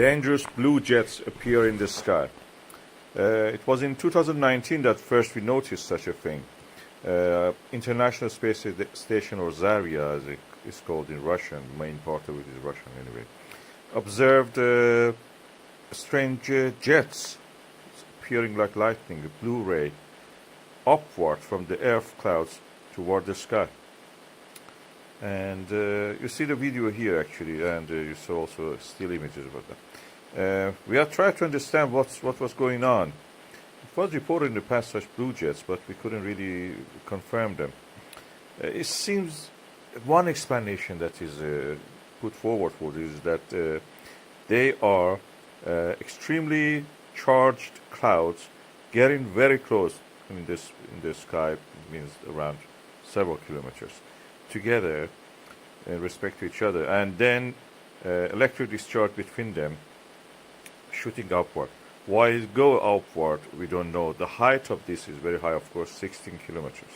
dangerous blue jets appear in the sky. It was in 2019 that first we noticed such a thing. International Space Station, or Zarya as it is called in Russian, the main part of it is Russian anyway, observed strange jets appearing like lightning, a blue ray, upward from the earth clouds toward the sky. And you see the video here actually, and you saw also still images about that. We have tried to understand what was going on. It was reported in the past such blue jets, but we couldn't really confirm them. It seems one explanation that is put forward for this is that they are extremely charged clouds getting very close in the sky, means around several kilometers, together in respect to each other, and then electric discharge between them shooting upward. Why it go upward, we don't know. The height of this is very high, of course, 16 kilometers.